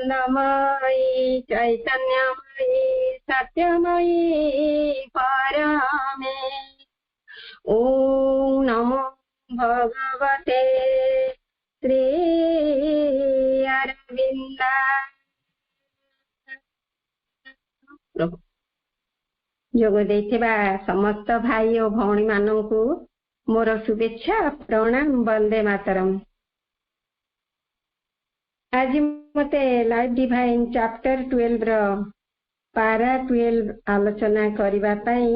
आनंदमयी चैतन्यमयी सत्यमयी परमे। ओम नमो भगवते श्री अरविंदाय। जोग देथिबा समस्त भाई और भौणी माननकु मोर शुभेच्छा प्रणाम। वंदे मातरम। आज मते लाइफ डिवाइन चैप्टर 12 रो पारा 12 आलोचना करिबा पई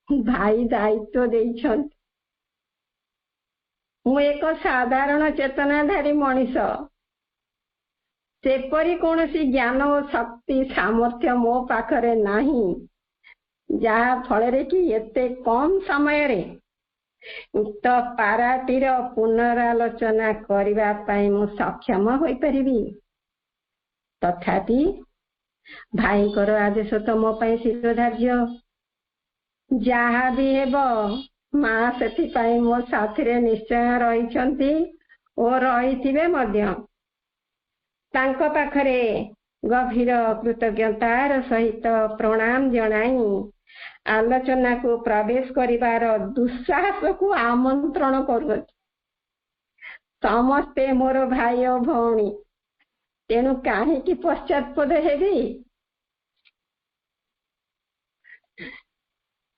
भाई दायित्व देइछन। मु एक साधारण चेतनाधारी मनीष, सेपरी कौनसी ज्ञान और शक्ति सामर्थ्य मो पाखरे नाही, जहा फल कि एते कम समय रे उक्त पाराटीर पुनरालोचना करिबा पई मु सक्षम होई परिबी। तथापि भाई कर आदेश तो मो पई शिरोधार्य। जहा भी हेबो माँ सेति पई मो साथी निश्चय रहिछंती और रहिथिबे मध्य। तांको पाखरे गभीर कृतज्ञतार सहित प्रणाम जनाई आलोचना को प्रवेश करिबार दुस्साहस को आमंत्रण करुछि। समस्ते मोर भाई और भौणी, तेणु काहेकि पश्चातपद हेबी।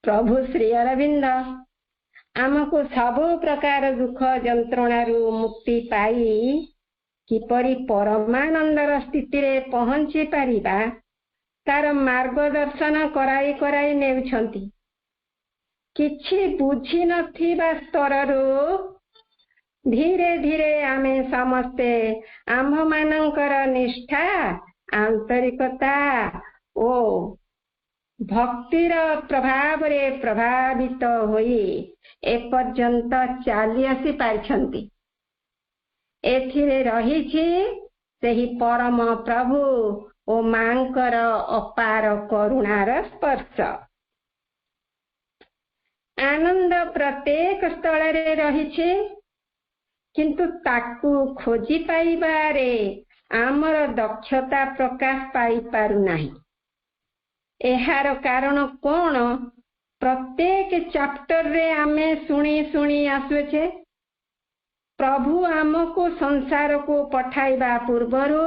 प्रभु श्री अरविंद आमको सबु प्रकार दुख जंत्रणारू मुक्ति पाई किपरि परमानंदर स्थिति रे पहुंची पारिबा तार मार्गदर्शन कराई कराई नेउछंती। किछि बुझी नथिबा स्तररू धीरे धीरे आमे समस्ते आम्भ मानकर निष्ठा आंतरिकता ओ भक्तिर प्रभाव रे प्रभावित होई एपर्यंत चाली आसी पारिछंती। एथिरे रहिछि सेही परम प्रभु ओ मांकर अपार करुणार स्पर्श। आनंद प्रत्येक स्थल रे रहिछि, किंतु ताकू खोजी पाइबारे आमर दक्षता प्रकाश पाई पारु नाही। एहार कारण कोन? प्रत्येक चैप्टर रे आमे सुनी सुनी आसुछे प्रभु आमको संसार को पठाइबा पूर्वरु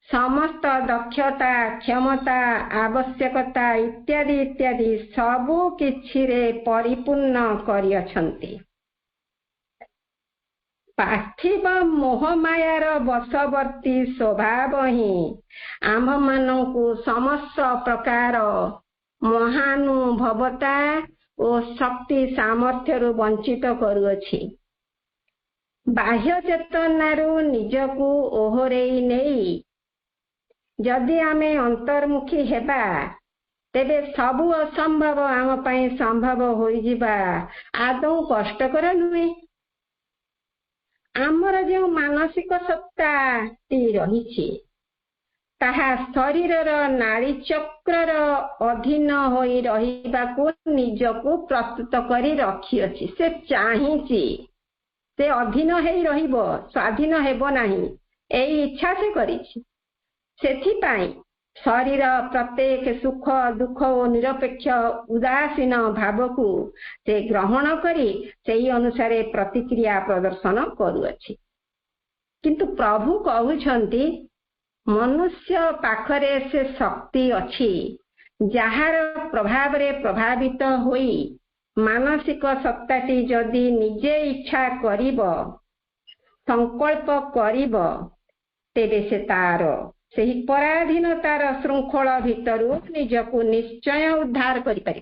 समस्त दक्षता क्षमता आवश्यकता इत्यादि इत्यादि सबु किछि रे परिपूर्ण करियछंती। पार्थिव मोहमायार वशवर्ती स्वभाव ही आम्भ मानंकु समस्त प्रकार महानुभवता और शक्ति सामर्थ्य वंचित करुअछि। बाह्य चेतनारू निजकू ओहरेई नेई जदि आमे अंतर्मुखी हेबा तेबे सबु असंभव आम पई संभव होई जिबा आदौ कष्टकर नुहे। आमर जो मानसिक सत्ता ती रहिछि ताहा शरीरर नाड़ी चक्रर अधीन होई रहिबाकू निजकू प्रस्तुत करी रखिअछि। से चाहिछि से अधीन हेई रहिबो, स्वाधीन हेबो नाही, एई इच्छा से करिछि। सेथिपाई शरीर प्रत्येक सुख दुख और निरपेक्ष उदासीन भाव को से ग्रहण करी सेही अनुसारे प्रतिक्रिया प्रदर्शन करुअछि। किंतु प्रभु कहउछंती मनुष्य पाखरे से शक्ति अछि जहार प्रभाव रे प्रभावित होई मानसिक सत्ताटी जदि निजे इच्छा करिब संकल्प करिब तेबे से तार सेही पराधीनतार श्रृंखल भितरु निजकू निश्चय उद्धार करि पारि।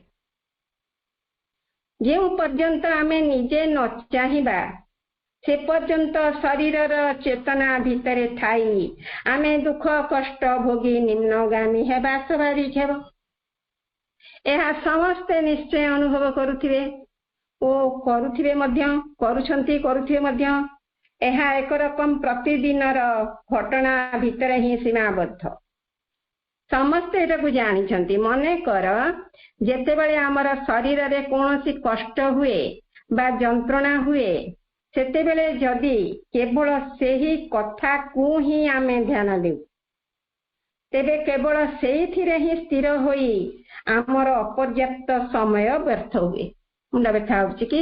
जेउ पर्यंत आमे निजे न चाहिबा से पर्यंत शरीरर चेतना भितरे थाई आमे दुख कष्ट भोगी निम्नगामी हेबा स्वाभाविक हेब। एहा समस्ते निश्चय अनुभव करुथिबे ओ करुथिबे मध्य करुछंती करुथिबे मध्य। एहा एक रकम प्रतिदिनर घटना भितरे ही सीमाबद्ध। समस्ते एटाकू जानिछंती। मने कर जेतेबेले आमर शरीर रे कोनोसी कष्ट हुए बा जंत्रणा हुए ସେତେବେଳେ ଯଦି କେବଳ ସେହି କଥାକୁ ହିଁ ଆମେ ଧ୍ୟାନ ଦେଉ, ତେବେ କେବଳ ସେଇଥିରେ ହିଁ ସ୍ଥିର ହୋଇ ଆମର ଅପର୍ଯ୍ୟାପ୍ତ ସମୟ ବ୍ୟର୍ଥ ହୁଏ। ମୁଣ୍ଡ ବ୍ୟଥା ହଉଛି କି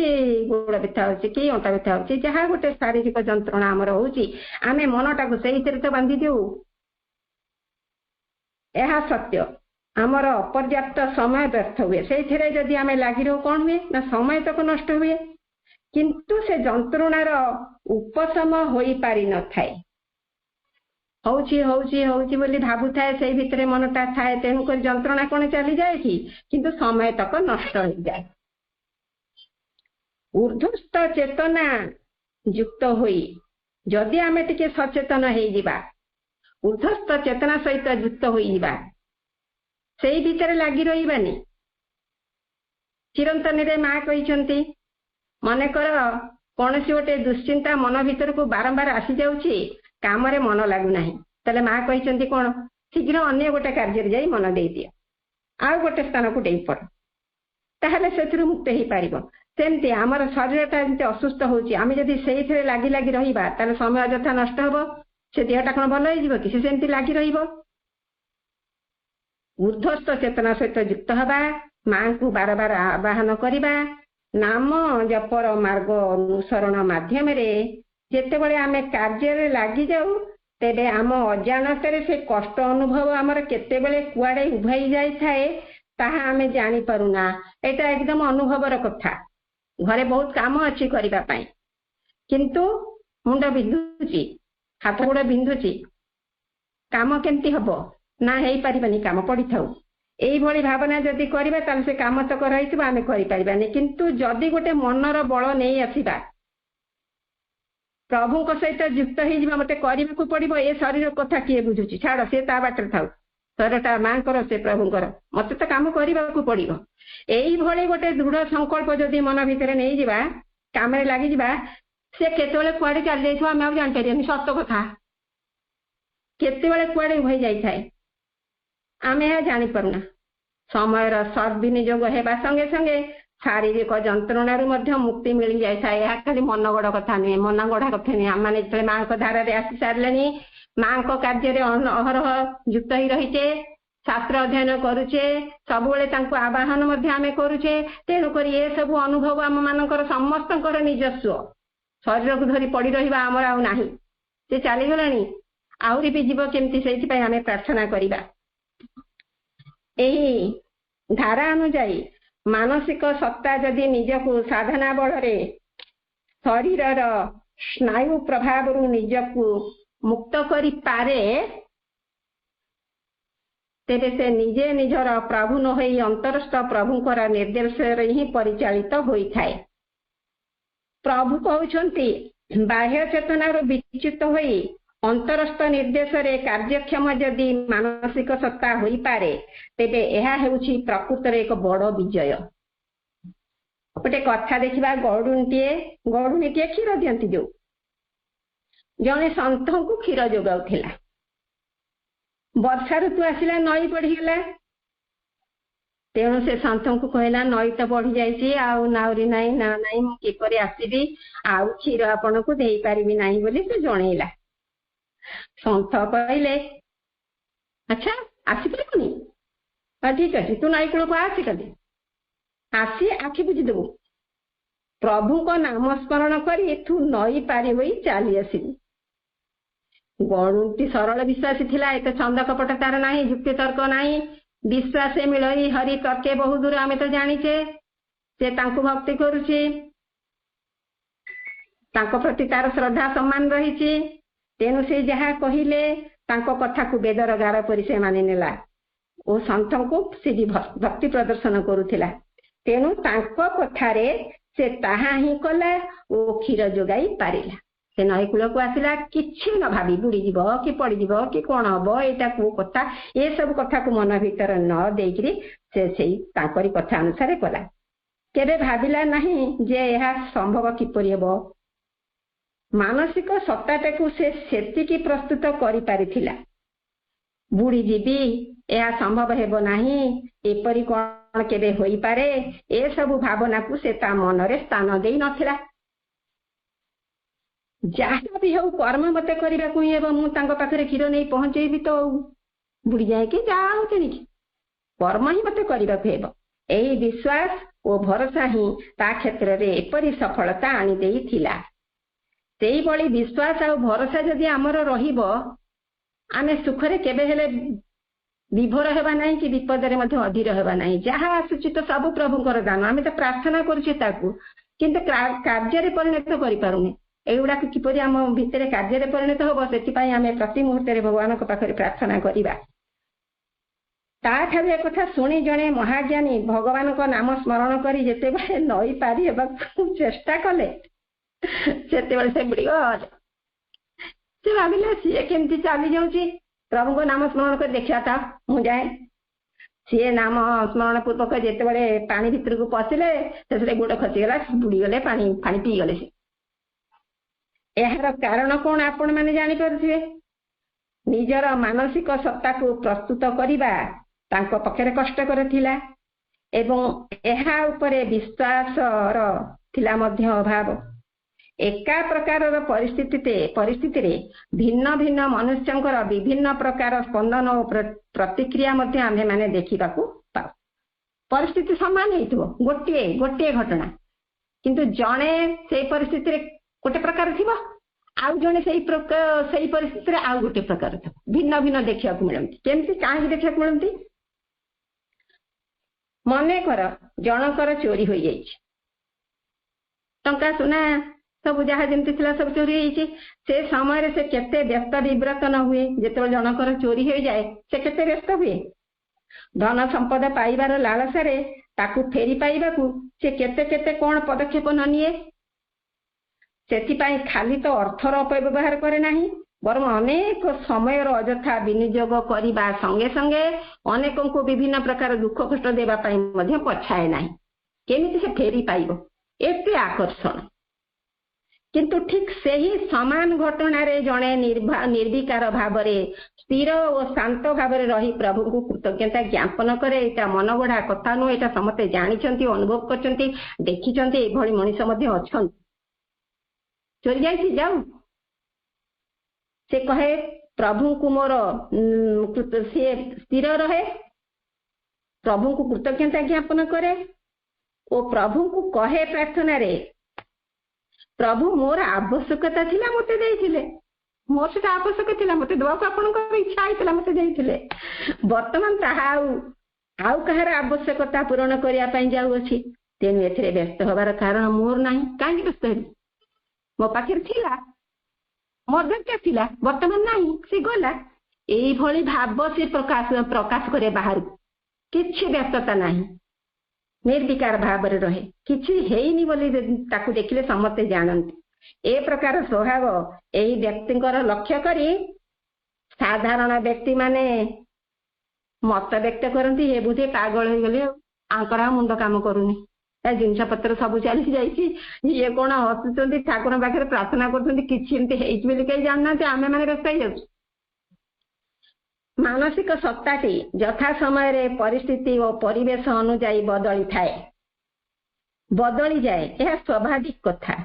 ଗୋଡ଼ ବ୍ୟଥା ହଉଛି କି ଅଣ୍ଟା ବ୍ୟଥା ହଉଛି, ଯାହା ଗୋଟେ ଶାରୀରିକ ଯନ୍ତ୍ରଣା ଆମର ହଉଛି, ଆମେ ମନଟାକୁ ସେଇଥିରେ ତ ବାନ୍ଧି ଦେଉ। ଏହା ସତ୍ୟ, ଆମର ଅପର୍ଯ୍ୟାପ୍ତ ସମୟ ବ୍ୟର୍ଥ ହୁଏ। ସେଇଥିରେ ଯଦି ଆମେ ଲାଗି ରହୁ, କଣ ହୁଏ ନା ସମୟ ତକ ନଷ୍ଟ ହୁଏ, କିନ୍ତୁ ସେ ଯନ୍ତ୍ରଣାର ଉପଶମ ହୋଇପାରି ନଥାଏ। ହଉଛି ହଉଛି ହଉଛି ବୋଲି ଭାବୁଥାଏ, ସେଇ ଭିତରେ ମନଟା ଥାଏ, ତେଣୁକରି ଯନ୍ତ୍ରଣା କଣ ଚାଲିଯାଏ କି, କିନ୍ତୁ ସମୟ ତକ ନଷ୍ଟ ହେଇଯାଏ। ଊର୍ଦ୍ଧ୍ୱସ୍ଥ ଚେତନା ଯୁକ୍ତ ହୋଇ ଯଦି ଆମେ ଟିକେ ସଚେତନ ହେଇଯିବା, ଊର୍ଦ୍ଧ୍ୱସ୍ଥ ଚେତନା ସହିତ ଯୁକ୍ତ ହୋଇଯିବା, ସେଇ ଭିତରେ ଲାଗି ରହିବାନି। ଚିରନ୍ତନୀରେ ମା କହିଛନ୍ତି, ମନେକର କୌଣସି ଗୋଟେ ଦୁଶ୍ଚିନ୍ତା ମନ ଭିତରକୁ ବାରମ୍ବାର ଆସିଯାଉଛି, କାମରେ ମନ ଲାଗୁନାହିଁ, ତାହେଲେ ମା କହିଛନ୍ତି କଣ, ଶୀଘ୍ର ଅନ୍ୟ ଗୋଟେ କାର୍ଯ୍ୟରେ ଯାଇ ମନ ଦେଇଦିଅ, ଆଉ ଗୋଟେ ସ୍ଥାନକୁ ଡେଇଁ ପଡ, ତାହେଲେ ସେଥିରୁ ମୁକ୍ତ ହେଇପାରିବ। ସେମିତି ଆମର ଶରୀରଟା ଯେମିତି ଅସୁସ୍ଥ ହଉଛି, ଆମେ ଯଦି ସେଇଥିରେ ଲାଗି ଲାଗି ରହିବା, ତାହେଲେ ସମୟ ଅଯଥା ନଷ୍ଟ ହବ, ସେ ଦେହଟା କଣ ଭଲ ହେଇଯିବ କି, ସେ ସେମିତି ଲାଗି ରହିବ। ଊର୍ଦ୍ଧ୍ୱସ୍ଥ ଚେତନା ସହିତ ଯୁକ୍ତ ହେବା, ମାଙ୍କୁ ବାର ବାର ଆବାହନ କରିବା, ନାମ ଜପର ମାର୍ଗ ଅନୁସରଣ ମାଧ୍ୟମରେ ଯେତେବେଳେ ଆମେ କାର୍ଯ୍ୟରେ ଲାଗିଯାଉ, ତେବେ ଆମ ଅଜାଣତରେ ସେ କଷ୍ଟ ଅନୁଭବ ଆମର କେତେବେଳେ କୁଆଡେ ଉଭାଇ ଯାଇଥାଏ, ତାହା ଆମେ ଜାଣିପାରୁନା। ଏଇଟା ଏକଦମ ଅନୁଭବର କଥା। ଘରେ ବହୁତ କାମ ଅଛି କରିବା ପାଇଁ, କିନ୍ତୁ ମୁଣ୍ଡ ବିନ୍ଧୁଛି, ହାତ ଗୋଡ ବିନ୍ଧୁଛି, କାମ କେମିତି ହବ ନା, ହେଇପାରିବନି, କାମ ପଡିଥାଉ, এইଭଳି ଭାବନା ଯଦି କରିବା, ତାହେଲେ ସେ କାମ ତକ ରହିଥିବ, ଆମେ କରିପାରିବାନି। କିନ୍ତୁ ଯଦି ଗୋଟେ ମନର ବଳ ନେଇ ଆସିବା, ପ୍ରଭୁଙ୍କ ସହିତ ଯୁକ୍ତ ହେଇଯିବା, ମତେ କରିବାକୁ ପଡିବ, ଏ ଶରୀର କଥା କିଏ ବୁଝୁଛି, ଛାଡ, ସେ ତା ବାଟରେ ଥାଉ, ଶରୀରଟା ମାଙ୍କର, ସେ ପ୍ରଭୁଙ୍କର, ମତେ ତ କାମ କରିବାକୁ ପଡିବ। এইଭଳି ଗୋଟେ ଦୃଢ ସଂକଳ୍ପ ଯଦି ମନ ଭିତରେ ନେଇଯିବା, କାମରେ ଲାଗିଯିବା, ସେ କେତେବେଳେ କୁଆଡେ ଚାଲି ଯାଇଥିବ ଆମେ ଆଉ ଜାଣିପାରିବାନି। ସତ କଥା, କେତେବେଳେ କୁଆଡେ ଉଭାଇ ଯାଇଥାଏ ଆମେ ଏହା ଜାଣିପାରୁନା। ସମୟର ସଦ୍ବିନିଯୋଗ ହେବା ସଙ୍ଗେ ସଙ୍ଗେ ଶାରୀରିକ ଯନ୍ତ୍ରଣାରୁ ମଧ୍ୟ ମୁକ୍ତି ମିଳି ଯାଇଥାଏ। ଏହା ଖାଲି ମନ ଗଡ କଥା ନୁହେଁ, ମନ ଗଢା କଥା ନୁହେଁ। ଆମମାନେ ଯେତେବେଳେ ମାଙ୍କ ଧାରାରେ ଆସି ସାରିଲେଣି, ମାଙ୍କ କାର୍ଯ୍ୟରେ ଅହରହ ଯୁକ୍ତ ହେଇ ରହିଛେ, ଶାସ୍ତ୍ର ଅଧ୍ୟୟନ କରୁଛେ, ସବୁବେଳେ ତାଙ୍କୁ ଆବାହନ ମଧ୍ୟ ଆମେ କରୁଛେ, ତେଣୁକରି ଏସବୁ ଅନୁଭବ ଆମ ମାନଙ୍କର ସମସ୍ତଙ୍କର ନିଜସ୍ୱ। ଶରୀରକୁ ଧରି ପଡି ରହିବା ଆମର ଆଉ ନାହିଁ, ସେ ଚାଲିଗଲାଣି, ଆହୁରି ବି ଯିବ କେମିତି, ସେଇଥିପାଇଁ ଆମେ ପ୍ରାର୍ଥନା କରିବା। ଏହି ଧାରା ଅନୁଯାୟୀ ମାନସିକ ସତ୍ତା ଯଦି ନିଜକୁ ସାଧନା ବଳରେ ଶରୀରର ସ୍ନାୟୁ ପ୍ରଭାବରୁ ନିଜକୁ ମୁକ୍ତ କରିପାରେ, ତେବେ ସେ ନିଜେ ନିଜର ପ୍ରଭୁ ନ ହୋଇ ଅନ୍ତରସ୍ଥ ପ୍ରଭୁଙ୍କର ନିର୍ଦ୍ଦେଶରେ ହିଁ ପରିଚାଳିତ ହୋଇଥାଏ। ପ୍ରଭୁ କହୁଛନ୍ତି, ବାହ୍ୟ ଚେତନାରୁ ବିଚ୍ୟୁତ ହୋଇ ଅନ୍ତରସ୍ଥ ନିର୍ଦ୍ଦେଶରେ କାର୍ଯ୍ୟକ୍ଷମ ଯଦି ମାନସିକ ସତ୍ତା ହୋଇପାରେ, ତେବେ ଏହା ହେଉଛି ପ୍ରକୃତରେ ଏକ ବଡ ବିଜୟ। ଗୋଟେ କଥା ଦେଖିବା, ଗଡୁଣିଟିଏ କ୍ଷୀର ଦିଅନ୍ତି, ଯୋଉ ଜଣେ ସନ୍ଥଙ୍କୁ କ୍ଷୀର ଯୋଗାଉଥିଲା, ବର୍ଷା ଋତୁ ଆସିଲା, ନଈ ବଢିଗଲା, ତେଣୁ ସେ ସନ୍ଥଙ୍କୁ କହିଲା, ନଈ ତ ବଢି ଯାଇଛି, ଆଉ ନାଉରି ନାହିଁ, ନା ନାହିଁ, ମୁଁ କିପରି ଆସିବି, ଆଉ କ୍ଷୀର ଆପଣଙ୍କୁ ଦେଇପାରିବି ନାହିଁ ବୋଲି ସେ ଜଣେଇଲା। ସନ୍ଥ କହିଲେ, ଆଚ୍ଛା ଆସିପାରିବୁନି, ଠିକ ଅଛି, ତୁ ନଈ କୂଳକୁ ଆସିକଲି, ଆସି ଆଖି ବୁଝିଦେବୁ, ପ୍ରଭୁଙ୍କ ନାମ ସ୍ମରଣ କରି ତୁ ନଈ ପାରି ହୋଇ ଚାଲି ଆସିବୁ। ଗଡୁଣଟି ସରଳ ବିଶ୍ୱାସୀ ଥିଲା, ଏତେ ଛନ୍ଦ କପଟ ତାର ନାହିଁ, ଯୁକ୍ତି ତର୍କ ନାହିଁ, ବିଶ୍ୱାସ ମିଳଇ ହରି ତର୍କେ ବହୁ ଦୂର, ଆମେ ତ ଜାଣିଛେ। ସେ ତାଙ୍କୁ ଭକ୍ତି କରୁଛି, ତାଙ୍କ ପ୍ରତି ତାର ଶ୍ରଦ୍ଧା ସମ୍ମାନ ରହିଛି, ତେଣୁ ସେ ଯାହା କହିଲେ ତାଙ୍କ କଥାକୁ ବେଦର ଗାର ପରି ସେ ମାନି ନେଲା ଓ ସନ୍ଥଙ୍କୁ ସେ ଭକ୍ତି ପ୍ରଦର୍ଶନ କରୁଥିଲା। ତେଣୁ ତାଙ୍କ କଥାରେ ସେ ତାହା ହିଁ କଲା ଓ କ୍ଷୀର ଯୋଗାଇ ପାରିଲା। ସେ ନଈ କୂଳକୁ ଆସିଲା, କିଛି ନ ଭାବି, ବୁଡିଯିବ କି ପଡିଯିବ କି କଣ ହବ, ଏଇଟା କୋଉ କଥା, ଏସବୁ କଥାକୁ ମନ ଭିତରେ ନ ଦେଇକିରି ସେ ସେଇ ତାଙ୍କରି କଥା ଅନୁସାରେ କଲା। କେବେ ଭାବିଲା ନାହିଁ ଯେ ଏହା ସମ୍ଭବ କିପରି ହେବ। ମାନସିକ ସତ୍ତାଟାକୁ ସେ ସେତିକି ପ୍ରସ୍ତୁତ କରିପାରିଥିଲା। ବୁଡିଯିବି, ଏହା ସମ୍ଭବ ହେବ ନାହିଁ, ଏପରି କଣ କେବେ ହୋଇପାରେ, ଏସବୁ ଭାବନାକୁ ସେ ତା ମନରେ ସ୍ଥାନ ଦେଇ ନଥିଲା। ଯାହା ବି ହଉ କର୍ମ ମତେ କରିବାକୁ ହିଁ ହେବ, ମୁଁ ତାଙ୍କ ପାଖରେ କ୍ଷୀର ନେଇ ପହଞ୍ଚେଇବି ତ ବୁଡି ଯାଇକି ଯାହା ହଉ ତେଣିକି କର୍ମ ହିଁ ମତେ କରିବାକୁ ହେବ। ଏହି ବିଶ୍ୱାସ ଓ ଭରସା ହିଁ ତା କ୍ଷେତ୍ରରେ ଏପରି ସଫଳତା ଆଣିଦେଇଥିଲା। ସେଇଭଳି ବିଶ୍ୱାସ ଆଉ ଭରସା ଯଦି ଆମର ରହିବ, ଆମେ ସୁଖରେ କେବେ ହେଲେ ବିଭୋର ହେବା ନାହିଁ କି ବିପଦରେ ମଧ୍ୟ ଅଧୀର ହେବା ନାହିଁ। ଯାହା ଆସୁଛି ତ ସବୁ ପ୍ରଭୁଙ୍କର ଦାନ, ଆମେ ତ ପ୍ରାର୍ଥନା କରୁଛେ ତାକୁ, କିନ୍ତୁ କାର୍ଯ୍ୟରେ ପରିଣତ କରିପାରୁନି। ଏଗୁଡାକ କିପରି ଆମ ଭିତରେ କାର୍ଯ୍ୟରେ ପରିଣତ ହବ, ସେଥିପାଇଁ ଆମେ ପ୍ରତି ମୁହୂର୍ତ୍ତରେ ଭଗବାନଙ୍କ ପାଖରେ ପ୍ରାର୍ଥନା କରିବା। ତାଠାରୁ ଏକଥା ଶୁଣି ଜଣେ ମହାଜ୍ଞାନୀ ଭଗବାନଙ୍କ ନାମ ସ୍ମରଣ କରି ଯେତେବେଳେ ନଈ ପାରି ହେବାକୁ ଚେଷ୍ଟା କଲେ, ସେତେବେଳେ ସେ ବୁଡିଗଲେ। ସେ ଭାବିଲେ ସିଏ କେମିତି ଚାଲି ଯାଉଛି, ପ୍ରଭୁଙ୍କ ନାମ ସ୍ମରଣ କରି ଦେଖିବା ତ ମୁଁ ଯାଏ। ସିଏ ନାମ ସ୍ମରଣ ପୂର୍ବକ ଯେତେବେଳେ ପାଣି ଭିତରକୁ ପଶିଲେ, ସେଥିରେ ଗୋଡ ଖସିଗଲା, ବୁଡିଗଲେ, ପାଣି ପିଇଗଲେ। ସେ ଏହାର କାରଣ କଣ ଆପଣ ମାନେ ଜାଣିପାରୁଥିବେ। ନିଜର ମାନସିକ ସତ୍ତାକୁ ପ୍ରସ୍ତୁତ କରିବା ତାଙ୍କ ପକ୍ଷରେ କଷ୍ଟକର ଥିଲା ଏବଂ ଏହା ଉପରେ ବିଶ୍ୱାସର ଥିଲା ମଧ୍ୟ ଅଭାବ। ଏକା ପ୍ରକାରର ପରିସ୍ଥିତିରେ ଭିନ୍ନ ଭିନ୍ନ ମନୁଷ୍ୟଙ୍କର ବିଭିନ୍ନ ପ୍ରକାର ସ୍ପନ୍ଦନ ଓ ପ୍ରତିକ୍ରିୟା ମଧ୍ୟ ଆମ୍ଭେମାନେ ଦେଖିବାକୁ ପାଉ। ପରିସ୍ଥିତି ସମାନ ହେଇଥିବ, ଗୋଟିଏ ଘଟଣା, କିନ୍ତୁ ଜଣେ ସେଇ ପରିସ୍ଥିତିରେ ଗୋଟେ ପ୍ରକାର ଥିବ, ଆଉ ଜଣେ ସେଇ ପରିସ୍ଥିତିରେ ଆଉ ଗୋଟେ ପ୍ରକାର ଥିବ। ଭିନ୍ନ ଭିନ୍ନ ଦେଖିବାକୁ ମିଳନ୍ତି। କେମିତି, କାହିଁକି ଦେଖିବାକୁ ମିଳନ୍ତି? ମନେକର ଜଣଙ୍କର ଚୋରି ହୋଇଯାଇଛି, ଟଙ୍କା ସୁନା ସବୁ ଯାହା ଯେମିତି ଥିଲା ସବୁ ଚୋରି ହେଇଛି। ସେ ସମୟରେ ସେ କେତେ ବ୍ୟସ୍ତ ବିବ୍ରତ ନ ହୁଏ। ଯେତେବେଳେ ଜଣଙ୍କର ଚୋରି ହୋଇଯାଏ ସେ କେତେ ବ୍ୟସ୍ତ ହୁଏ। ଧନ ସମ୍ପଦ ପାଇବାର ଲାଳସାରେ ତାକୁ ଫେରି ପାଇବାକୁ ସେ କେତେ କେତେ କଣ ପଦକ୍ଷେପ ନ ନିଏ। ସେଥିପାଇଁ ଖାଲି ତ ଅର୍ଥର ଅପବ୍ୟବହାର କରେ ନାହିଁ, ବରଂ ଅନେକ ସମୟର ଅଯଥା ବିନିଯୋଗ କରିବା ସଙ୍ଗେ ସଙ୍ଗେ ଅନେକଙ୍କୁ ବିଭିନ୍ନ ପ୍ରକାର ଦୁଃଖ କଷ୍ଟ ଦେବା ପାଇଁ ମଧ୍ୟ ପଛାଏ ନାହିଁ। କେମିତି ସେ ଫେରି ପାଇବ, ଏତେ ଆକର୍ଷଣ। କିନ୍ତୁ ଠିକ ସେହି ସମାନ ଘଟଣାରେ ଜଣେ ନିର୍ବିକାର ଭାବରେ ସ୍ଥିର ଓ ଶାନ୍ତ ଭାବରେ ରହି ପ୍ରଭୁଙ୍କୁ କୃତଜ୍ଞତା ଜ୍ଞାପନ କରେ। ଏଇଟା ମନଗଢା କଥା ନୁହେଁ, ଏଇଟା ସମସ୍ତେ ଜାଣିଛନ୍ତି, ଅନୁଭବ କରିଛନ୍ତି, ଦେଖିଛନ୍ତି। ଏଇଭଳି ମଣିଷ ମଧ୍ୟ ଅଛନ୍ତି। ଚୋରି ଯାଇଛି, ଯାଉ, ସେ କହେ ପ୍ରଭୁଙ୍କୁ ମୋର ସିଏ ସ୍ଥିର ରହେ, ପ୍ରଭୁଙ୍କୁ କୃତଜ୍ଞତା ଜ୍ଞାପନ କରେ ଓ ପ୍ରଭୁଙ୍କୁ କହେ ପ୍ରାର୍ଥନାରେ, ପ୍ରଭୁ ମୋର ଆବଶ୍ୟକତା ଥିଲା ମୋତେ ଦେଇଥିଲେ, ମୋର ସେଟା ଆବଶ୍ୟକ ଥିଲା, ମୋତେ ଦେବାକୁ ଆପଣଙ୍କର ଇଚ୍ଛା ହେଇଥିଲା, ମୋତେ ଦେଇଥିଲେ। ବର୍ତ୍ତମାନ ତାହା ଆଉ କାହାର ଆବଶ୍ୟକତା ପୂରଣ କରିବା ପାଇଁ ଯାଉଅଛି। ତେଣୁ ଏଥିରେ ବ୍ୟସ୍ତ ହେବାର କାରଣ ମୋର ନାହିଁ। କାହିଁକି ବ୍ୟସ୍ତ ହେବି? ମୋ ପାଖରେ ଥିଲା, ମୋର ଦରକାର ଥିଲା, ବର୍ତ୍ତମାନ ନାହିଁ, ସେ ଗଲା। এইଭଳି ଭାବ ସେ ପ୍ରକାଶ କରେ ବାହାରକୁ। କିଛି ବ୍ୟସ୍ତତା ନାହିଁ, ନିର୍ବିକାର ଭାବରେ ରହେ। କିଛି ହେଇନି ବୋଲି ତାକୁ ଦେଖିଲେ ସମସ୍ତେ ଜାଣନ୍ତି। ଏ ପ୍ରକାର ସ୍ୱଭାବ ଏହି ବ୍ୟକ୍ତିଙ୍କର ଲକ୍ଷ୍ୟ କରି ସାଧାରଣ ବ୍ୟକ୍ତି ମାନେ ମତ ବ୍ୟକ୍ତ କରନ୍ତି, ଏ ବୁଝେ ପାଗଳ ହେଇଗଲେ, ଆଙ୍କର ଆଉ ମୁଣ୍ଡ କାମ କରୁନି, ଏ ଜିନିଷ ପତ୍ର ସବୁ ଚାଲି ଯାଇଛି, ଇଏ କଣ ହସୁଛନ୍ତି, ଠାକୁରଙ୍କ ପାଖରେ ପ୍ରାର୍ଥନା କରୁଛନ୍ତି, କିଛି ଏମିତି ହେଇଛି ବୋଲି କେହି ଜାଣିନାହାନ୍ତି, ଆମେ ମାନେ ବ୍ୟସ୍ତ ହେଇଯାଉଛୁ। ମାନସିକ ସତ୍ତାଟି ଯଥା ସମୟରେ ପରିସ୍ଥିତି ଓ ପରିବେଶ ଅନୁଯାୟୀ ବଦଳିଯାଏ, ଏହା ସ୍ୱାଭାବିକ କଥା।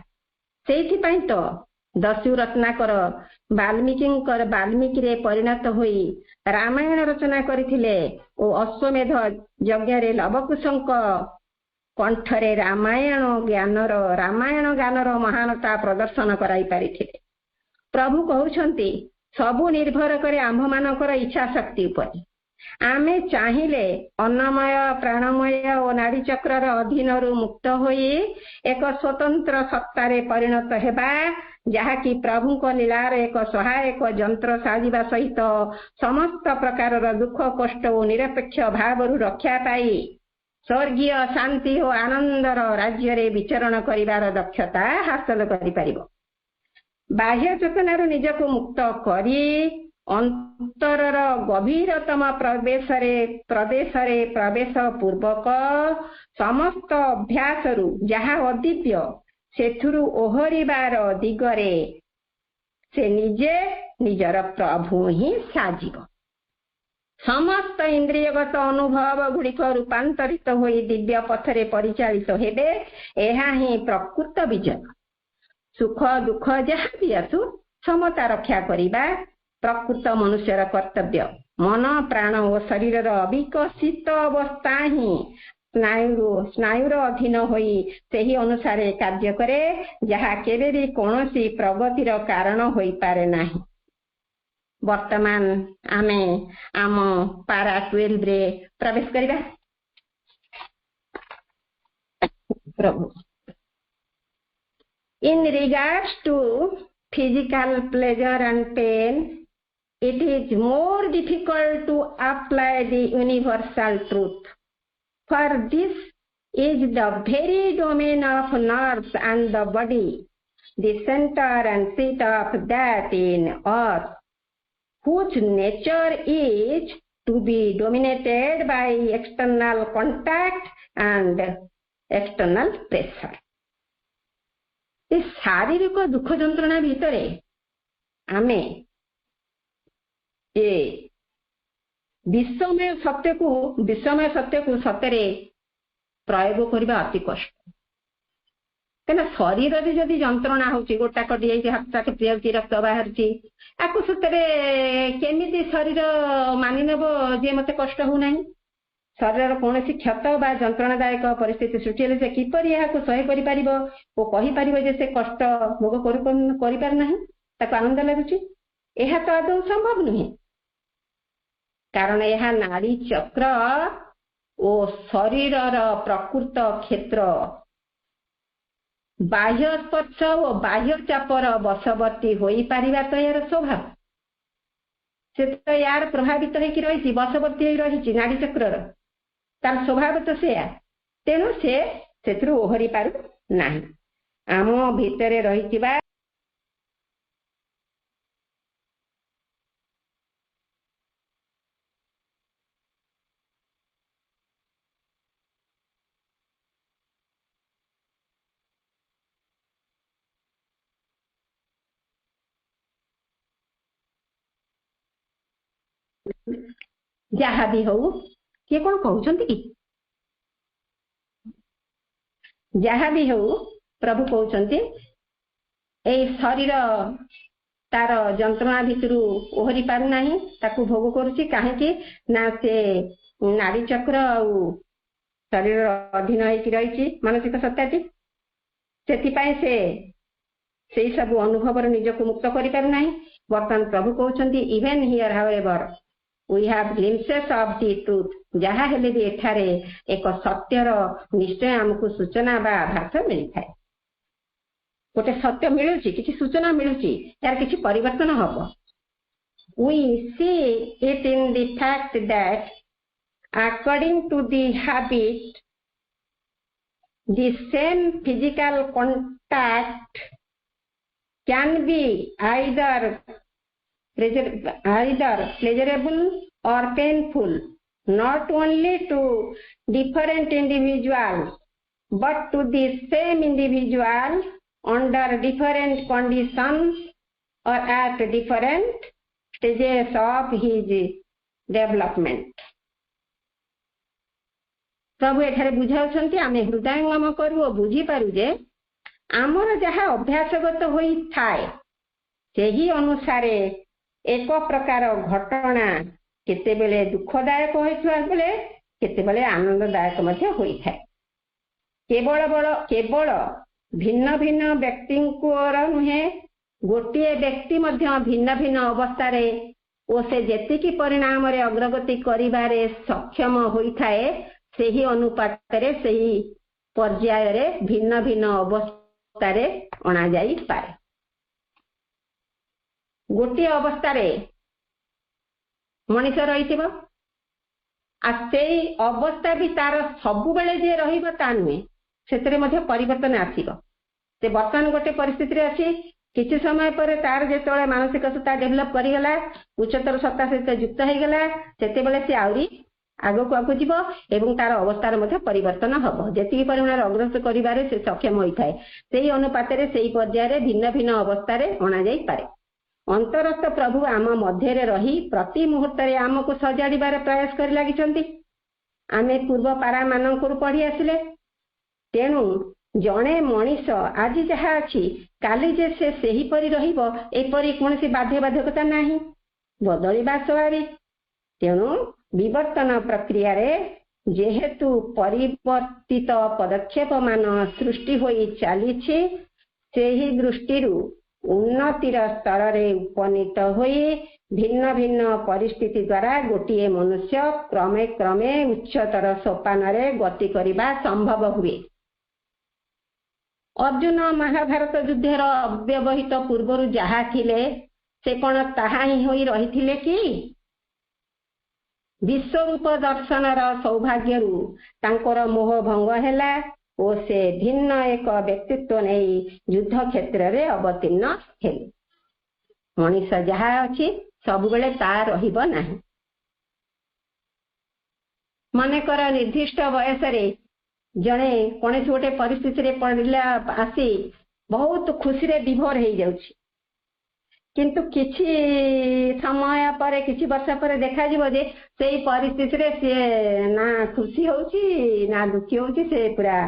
ସେଇଥିପାଇଁ ତ ଦସ୍ୟୁ ରତ୍ନାକର ବାଲ୍ମୀକିରେ ପରିଣତ ହୋଇ ରାମାୟଣ ରଚନା କରିଥିଲେ ଓ ଅଶ୍ୱମେଧ ଯଜ୍ଞରେ ଲବକୁଶଙ୍କ କଣ୍ଠରେ ରାମାୟଣ ଜ୍ଞାନର ମହାନତା ପ୍ରଦର୍ଶନ କରାଇ ପାରିଥିଲେ। ପ୍ରଭୁ କହୁଛନ୍ତି, ସବୁ ନିର୍ଭର କରେ ଆମ୍ଭମାନଙ୍କର ଇଚ୍ଛା ଶକ୍ତି ଉପରେ। ଆମେ ଚାହିଁଲେ ଅନ୍ନମୟ, ପ୍ରାଣମୟ ଓ ନାଡି ଚକ୍ରର ଅଧୀନରୁ ମୁକ୍ତ ହୋଇ ଏକ ସ୍ୱତନ୍ତ୍ର ସତ୍ତାରେ ପରିଣତ ହେବା, ଯାହାକି ପ୍ରଭୁଙ୍କ ଲୀଳାର ଏକ ସହାୟକ ଯନ୍ତ୍ର ସାଜିବା ସହିତ ସମସ୍ତ ପ୍ରକାରର ଦୁଃଖ କଷ୍ଟ ଓ ନିରପେକ୍ଷ ଭାବରୁ ରକ୍ଷା ପାଇ ସ୍ୱର୍ଗୀୟ ଶାନ୍ତି ଓ ଆନନ୍ଦର ରାଜ୍ୟରେ ବିଚରଣ କରିବାର ଦକ୍ଷତା ହାସଲ କରିପାରିବ। ବାହ୍ୟ ଚେତନାରୁ ନିଜକୁ ମୁକ୍ତ କରି ଅନ୍ତରର ଗଭୀରତମ ପ୍ରଦେଶରେ ପ୍ରବେଶ ପୂର୍ବକ ସମସ୍ତ ଅଭ୍ୟାସରୁ ଯାହା ଅଦିବ୍ୟ ସେଥିରୁ ଓହରିବାର ଦିଗରେ ସେ ନିଜେ ନିଜର ପ୍ରଭୁ ହିଁ ସାଜିବ। ସମସ୍ତ ଇନ୍ଦ୍ରିୟଗତ ଅନୁଭବ ଗୁଡିକ ରୂପାନ୍ତରିତ ହୋଇ ଦିବ୍ୟ ପଥରେ ପରିଚାଳିତ ହେବେ। ଏହା ହିଁ ପ୍ରକୃତ ବିଜୟ। सुख दुख जहाँ भी आसु समता रक्षा करिबा प्रकृत मनुष्यर कर्तव्य। मन प्राण और शरीर अविकसित अवस्था ही स्नायुर अधीन होई सेही अनुसार कार्य करे, जहा केबे भी कौनसी प्रगतिर कारण होई पारे नाही। वर्तमान आमे आम पारा 12 रे प्रवेश करिबा। प्रभु In regards to physical pleasure and pain, it is more difficult to apply the universal truth, for this is the very domain of nerves and the body, the center and seat of that in us, whose nature is to be dominated by external contact and external pressure. इस शारीरिक दुख जंत्रणा भितरे आमे ए विषमय सत्य को सत्य प्रयोग करबा अति कष्ट। कना शरीर रे जदी जंत्रणा होची, गोटा कटी जाई, हाथ कटी जाई, रक्त बाहरची, आकु सतरे केमिति शरीर मानि नेबो जे मते कष्ट हो नाही। शरीर कौन क्षत बा जंत्रणादायक परिस्थिति सृष्टि हेले से किपरि एहाकु सह्य करि पारिबो ओ कहि पारिबो जे से कष्ट भोग करि पार नाही, ताको आनंद लागुची? एहा तो आदौ संभव नुहे, कारण एहा नाड़ी चक्र ओ शरीरर प्रकृत क्षेत्र बाह्य स्पर्श और बाह्य चापर बशवर्ती होई पारिबा तो यार स्वभाव। से तो यार प्रभावित होई कि रहिछि, बशवर्ती होई रहिछि नाड़ी चक्रर, तार स्वभाव तो से तेणु से ओहरी पारु नाही। आम भितरे रहिथिबा जहाँ भी हो, किए कौन कहउछंती कि जहाँ भी हो प्रभु कहउछंती ए शरीर तार जंत्रणा भितरु ओहरी पारु नाही, ताकू भोग करूची। काहेकि ना से नाड़ी चक्र और शरीर अधीन होइकी रहिछि मानसिक सत्ताटी, सेतिपाई से सब अनुभव निजको मुक्त करि पारु नाही। वर्तमान प्रभु कहउछंती even here however we have glimpses of the truth, जहाँ हेले भी एठारे एक सत्यर निश्चय आमको सूचना बा आभास मिली थाए। गोटे सत्य मिलुची, किछि सूचना मिलुची, यार किछि परिवर्तन हबो। We see it in the fact that according to the habit, the same physical contact can be either pleasurable or painful, not only to different individuals, but to the same individual under different conditions or at different stages of his development. प्रभु एठारे बुझाउछंती आमे हृदयंगम करू और बुझी पारू जे आमर जहाँ अभ्यासगत होई थाए सेही अनुसारे एक प्रकार घटना केतेबेले दुखदायक होइथवा बेले केतेबेले आनंददायक मध्ये होई थाए। केवल भिन्न भिन्न व्यक्तिंकर नुहे, गोटे व्यक्ति मध्ये भिन्न भिन्न अवस्था रे ओ से जेतिकी परिणाम रे अग्रगति करिबारे सक्षम होई थाए, सेही अनुपात रे सेही पर्याय रे भिन्न भिन्न अवस्था रे अणा जाई पारे। गोटे अवस्था रे मनुष्य रही अवस्था भी तार सबु बेले जे रहिबो ता नुहे, सेतरे मध्ये परिवर्तन आसीबो। से वर्तमान गोटे परिस्थिति रे अछि, किछि समय पर तार जेतोळे मानसिक सत्ता डेभलप करिगला, उच्चतर सत्ता सहित युक्त होइगला, सेतेबेले से आउरी आगो को जीवो एवं तार अवस्थार मध्ये परिवर्तन हबो। जेतिकी परिमाण अग्रसर करिबारे से सक्षम होई थाए, सेही अनुपात रे सेही पर्याय रे भिन्न भिन्न अवस्था रे अणा जाई पारे। अंतरस्थ प्रभु आम मध्य रही प्रति मुहूर्त आमको सजाड़बार प्रयास कर लगी। आमे पूर्व पारा मानक पढ़ी आसिले, तेणु जड़े मनीष आज जहाँ अच्छी କାଲି ଯେ ସେ ସେହିପରି ରହିବ ଏପରି କୌଣସି ବାଧ୍ୟବାଧକତା ନାହିଁ, ବଦଳିବା ସ୍ୱାଭାବିକ। ତେଣୁ ବିବର୍ତ୍ତନ ପ୍ରକ୍ରିୟାରେ ଯେହେତୁ ପରିବର୍ତ୍ତିତ ପଦକ୍ଷେପ ମାନ ସୃଷ୍ଟି ହୋଇ ଚାଲିଛି, ସେହି ଦୃଷ୍ଟିରୁ ଉନ୍ନତିର ସ୍ତରରେ ଉପନୀତ ହୋଇ ଭିନ୍ନ ଭିନ୍ନ ପରିସ୍ଥିତି ଦ୍ୱାରା ଗୋଟିଏ ମନୁଷ୍ୟ କ୍ରମେ କ୍ରମେ ଉଚ୍ଚତର ସୋପାନରେ ଗତି କରିବା ସମ୍ଭବ ହୁଏ। ଅର୍ଜୁନ ମହାଭାରତ ଯୁଦ୍ଧର ଅବ୍ୟବହିତ ପୂର୍ବରୁ ଯାହା ଥିଲେ ସେ କ'ଣ ତାହା ହିଁ ହୋଇ ରହିଥିଲେ କି? ବିଶ୍ୱରୂପ ଦର୍ଶନର ସୌଭାଗ୍ୟରୁ ତାଙ୍କର ମୋହ ଭଙ୍ଗ ହେଲା ଓ ସେ ଭିନ୍ନ ଏକ ବ୍ୟକ୍ତିତ୍ୱ ନେଇ ଯୁଦ୍ଧ କ୍ଷେତ୍ରରେ ଅବତୀର୍ଣ୍ଣ ହେଲେ। ମଣିଷ ଯାହା ଅଛି ସବୁବେଳେ ତା ରହିବ ନାହିଁ। ମନେକର ନିର୍ଦ୍ଦିଷ୍ଟ ବୟସରେ ଜଣେ କୌଣସି ଗୋଟେ ପରିସ୍ଥିତିରେ ପଡ଼ିଲା ଆସି ବହୁତ ଖୁସିରେ ବିଭୋର ହେଇଯାଉଛି, କିନ୍ତୁ କିଛି ସମୟ ପରେ କିଛି ବର୍ଷ ପରେ ଦେଖାଯିବ ଯେ ସେଇ ପରିସ୍ଥିତିରେ ସିଏ ନା ଖୁସି ହଉଛି ନା ଦୁଃଖୀ ହଉଛି, ସେ ପୁରା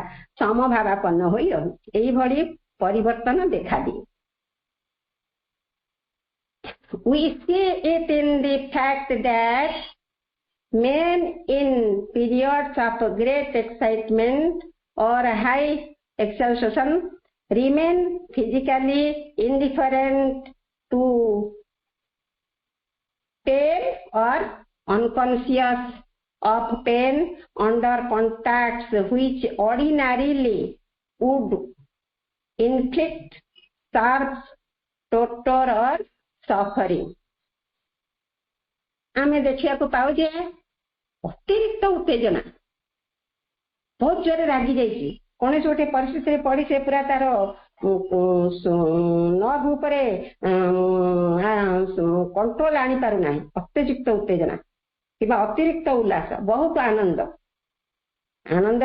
ସମଭାବାପନ୍ନ ହୋଇ ରହୁଛି। ଏଇଭଳି ପରିବର୍ତ୍ତନ ଦେଖାଦିଏ। We see it in the fact that men in periods of great excitement or high exaltation remain physically indifferent to pain or unconscious of pain under contacts which ordinarily would inflict sharp torture or suffering। ଆମେ ଦେଖିବାକୁ ପାଉ ଯେ ଅତିରିକ୍ତ ଉତ୍ତେଜନା, ବହୁତ ଜୋରେ ରାଗି ଯାଇଛି, କୌଣସି ଗୋଟେ ପରିସ୍ଥିତିରେ ପଡି ସେ ପୁରା ତାର ନର୍ଭ ଉପରେ କଣ୍ଟ୍ରୋଲ ଆଣିପାରୁନାହିଁ। ଅତ୍ୟଯୁକ୍ତ ଉତ୍ତେଜନା କିମ୍ବା ଅତିରିକ୍ତ ଉଲ୍ଲାସ, ବହୁତ ଆନନ୍ଦ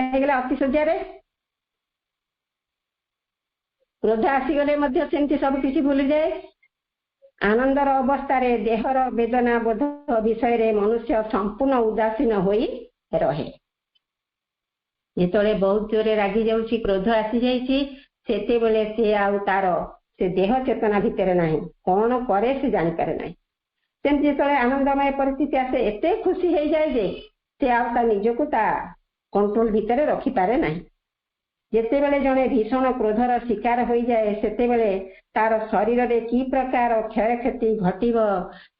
ହେଇଗଲେ ଅତି ଶଯ୍ୟାରେ, କ୍ରୋଧ ଆସିଗଲେ ମଧ୍ୟ ସେମିତି ସବୁ କିଛି ଭୁଲିଯାଏ। ଆନନ୍ଦର ଅବସ୍ଥାରେ ଦେହର ବେଦନା ବୋଧ ବିଷୟରେ ମନୁଷ୍ୟ ସମ୍ପୂର୍ଣ୍ଣ ଉଦାସୀନ ହୋଇ ରହେ। ଯେତେବେଳେ ବହୁତ ଜୋରେ ରାଗି ଯାଉଛି, କ୍ରୋଧ ଆସିଯାଇଛି, ସେତେବେଳେ ସେ ଆଉ ତାର ସେ ଦେହ ଚେତନା ଭିତରେ ନାହିଁ, କଣ କରେ ସେ ଜାଣିପାରେ ନାହିଁ। ସେମିତି ଯେତେବେଳେ ଆନନ୍ଦମୟ ପରିସ୍ଥିତି ଆସେ ଏତେ ଖୁସି ହେଇଯାଏ ଯେ ସେ ଆଉ ତା ନିଜକୁ ତା କଣ୍ଟ୍ରୋଲ ଭିତରେ ରଖିପାରେ ନାହିଁ। ଯେତେବେଳେ ଜଣେ ଭୀଷଣ କ୍ରୋଧର ଶିକାର ହୋଇଯାଏ ସେତେବେଳେ ତାର ଶରୀରରେ କି ପ୍ରକାର କ୍ଷୟକ୍ଷତି ଘଟିବ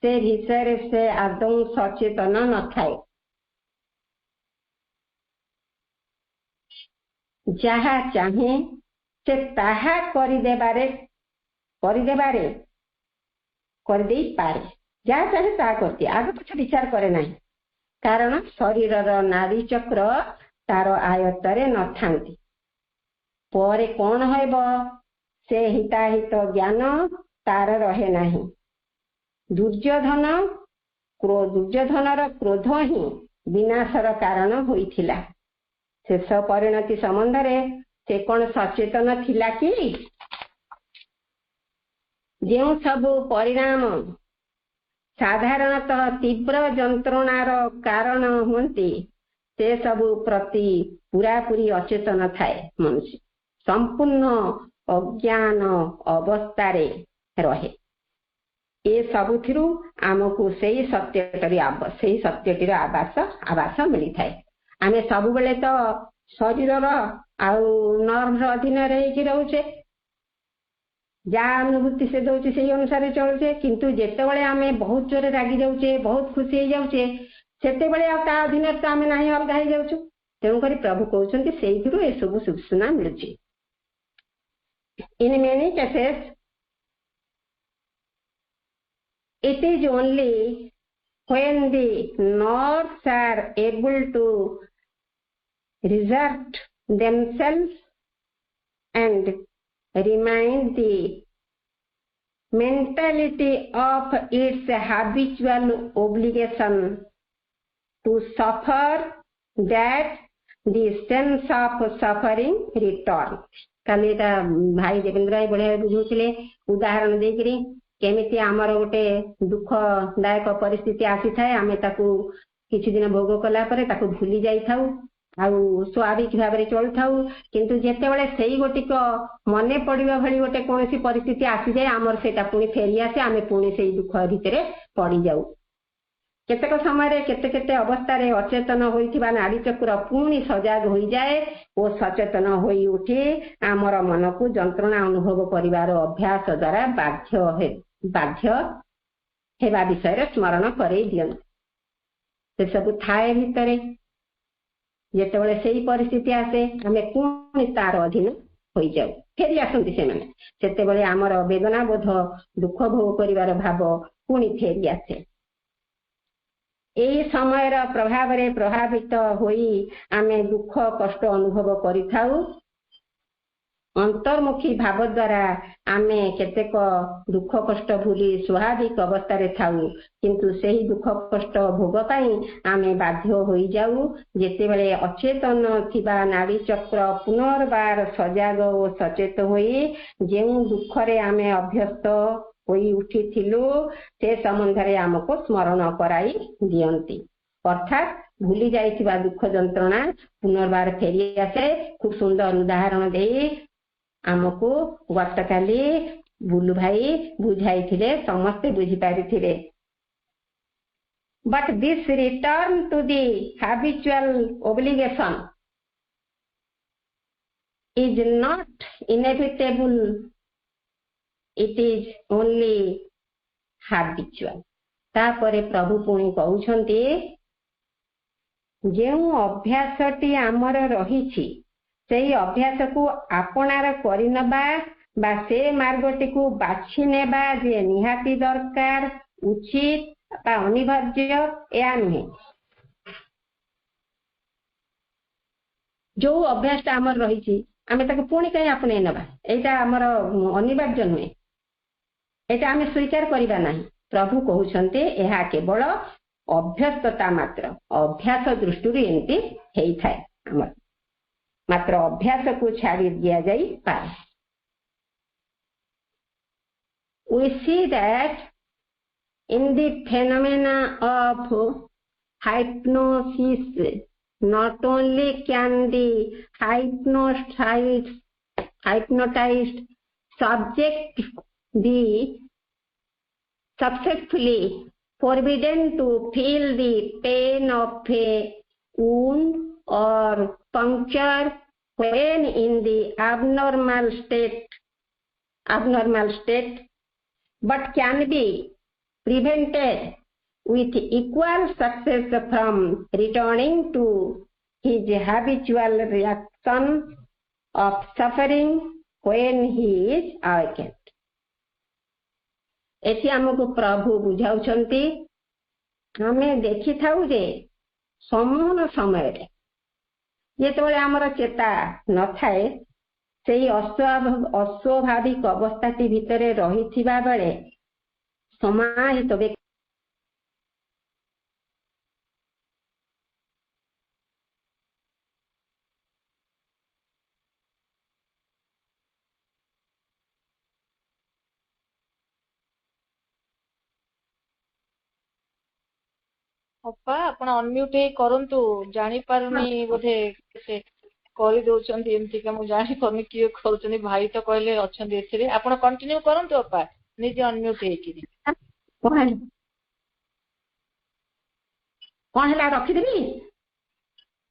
ସେ ବିଷୟରେ ସେ ଆଦୌ ସଚେତନ ନଥାଏ। ଯାହା ଚାହେଁ ସେ ତାହା କରିଦେଇପାରେ, ଯାହା ଚାହେଁ ତାହା କରିଦିଏ, ଆଗ ପଛ ବିଚାର କରେ ନାହିଁ। କାରଣ ଶରୀରର ନାଡି ଚକ୍ର ତାର ଆୟତ୍ତରେ ନଥାନ୍ତି। ପରେ କଣ ହେବ ସେ ହିତାହିତ ଜ୍ଞାନ ତାର ରହେ ନାହିଁ। ଦୁର୍ଯ୍ୟୋଧନର କ୍ରୋଧ ହିଁ ବିନାଶର କାରଣ ହୋଇଥିଲା। ଶେଷ ପରିଣତି ସମ୍ବନ୍ଧରେ ସେ କଣ ସଚେତନ ଥିଲା କି? ଯେଉଁ ସବୁ ପରିଣାମ ସାଧାରଣତଃ ତୀବ୍ର ଯନ୍ତ୍ରଣାର କାରଣ ହୁଅନ୍ତି ସେ ସବୁ ପ୍ରତି ପୁରାପୁରି ଅଚେତନ ଥାଏ। ମନୁଷ୍ୟ ସମ୍ପୂର୍ଣ୍ଣ ଅଜ୍ଞାନ ଅବସ୍ଥାରେ ରହେ। ଏ ସବୁଥିରୁ ଆମକୁ ସେଇ ସତ୍ୟଟିର ଆଭାସ ମିଳିଥାଏ। ଆମେ ସବୁବେଳେ ତ ଶରୀରର ଆଉ ନର୍ଭର ଅଧୀନରେ ହେଇକି ରହୁଛେ, ଯାହା ଅନୁଭୂତି ସେ ଦଉଛି ସେଇ ଅନୁସାରେ ଚଳୁଛେ। କିନ୍ତୁ ଯେତେବେଳେ ଆମେ ବହୁତ ଜୋରେ ରାଗି ଯାଉଛେ, ବହୁତ ଖୁସି ହେଇଯାଉଛେ, ସେତେବେଳେ ଆଉ ତା ଅଧୀନରେ ତ ଆମେ ନାହିଁ, ଅଲଗା ହେଇଯାଉଛୁ। ତେଣୁକରି ପ୍ରଭୁ କହୁଛନ୍ତି ସେଇଥିରୁ ଏସବୁ ସୂଚନା ମିଳୁଛି। In many cases, it is only when the nerves are able to reassert themselves and remind the mentality of its habitual obligation to suffer that the sense of suffering returns। କାଲି ଏଟା ଭାଇ ଦେବେନ୍ଦ୍ର ଭାଇ ବଢିଆ ବୁଝଉଥିଲେ ଉଦାହରଣ ଦେଇକିରି, କେମିତି ଆମର ଗୋଟେ ଦୁଃଖଦାୟକ ପରିସ୍ଥିତି ଆସିଥାଏ, ଆମେ ତାକୁ କିଛି ଦିନ ଭୋଗ କଲା ପରେ ତାକୁ ଭୁଲି ଯାଇଥାଉ, स्वाभाविक भाव में चलु थाउ किंतु जेतेबेले सेई गोटिक मने पड़िबा भली गोटे कोनोसी परिस्थिति आसी जाए आमर सेटा पुणी फेरी आसे आमे पुणी सेई दुख भितरे पड़ी जाऊ। केतेक समय केते केते अवस्था रे अचेतन होइथिबा नाड़ी चक्र पुणी सजाग होई जाए और सचेतन होई उठी आमर मन को जंत्रणा अनुभव करिवार अभ्यास द्वारा बाध्य हेबा विषय स्मरण करई दियन से सब थाए भितरे जेतेबेले सेई परिस्थिति आसे आमे पुणी तार अधीन होई जाऊ फेरी आसंती से माने सेतेबेले आमर वेदना बोध दुख भोग करिवार भाव पुणी फेरी आसे। एई समय प्रभाव रे प्रभावित होई आमे दुख कष्ट अनुभव करिथाउ। अंतर्मुखी भाव द्वारा आमे केतेक दुख कष्ट भूली स्वाभाविक अवस्था रे थाउ किंतु सेही दुख कष्ट भोग पाई आमे बाध्य होई जाऊ जेतेबेले अचेतन थिबा नाड़ी चक्र पुनर्बार सजाग और सचेत होई जेउ दुख रे आमे अभ्यस्त होई उठिथिलु से संबंध रे आमको स्मरण कराई दियंती अर्थात भूली जाइथिबा दुख जंत्रणा पुनर्बार फेरी आसे। खूब सुंदर उदाहरण दे आमको गतकाली बुलू भाई बुझाई समस्ते बुझी पारिथिले। But this return to the habitual obligation is not inevitable, it is only habitual. तापरे प्रभु पुणी कहउछंती जेउ अभ्यासटी आमर रहिछि सेई अभ्यास को आपणार करिनबा बा से मार्गटी को बाछि नेबा जे निहाती दरकार उचित बा अनिवार्य या नुहे। जो अभ्यास आमर रहिछि आमे ताके पुणी कहीं आपणे नबा एटा आमर अनिवार्य नुहे, एटा आमे स्वीकार करिबा नाही। प्रभु कहउछंते एहा केवल अभ्यस्तता मात्र अभ्यास दृष्टि एमती हेई थाए आमर मात्र अभ्यास को छाड़ी दिया जाई पाए। We see that in the phenomena of hypnosis, not only can the hypnotized subject be successfully forbidden to feel the pain of a wound or puncture when in the abnormal state, but can be prevented with equal success from returning to his habitual reaction of suffering when he is awakened. एथि हमको प्रभु बुझाउछंती हमें देखि थाउ जे समान समय रे जेतेबेले आमर चेता न थाए सेई अस्वाभाविक अवस्थाटी भितरे रहिथिबा बेले समाहित अप्पा आपण अनम्यूट करंतु जानि पारुनी बोधे से करि दोछंती एमती का मु जानि परनी कियो करछनी भाई तो कहले अछंती एथिरे आपण कंटिन्यू करंतु अप्पा निजे अनम्यूट हेकिनी कोन हला रखि देबी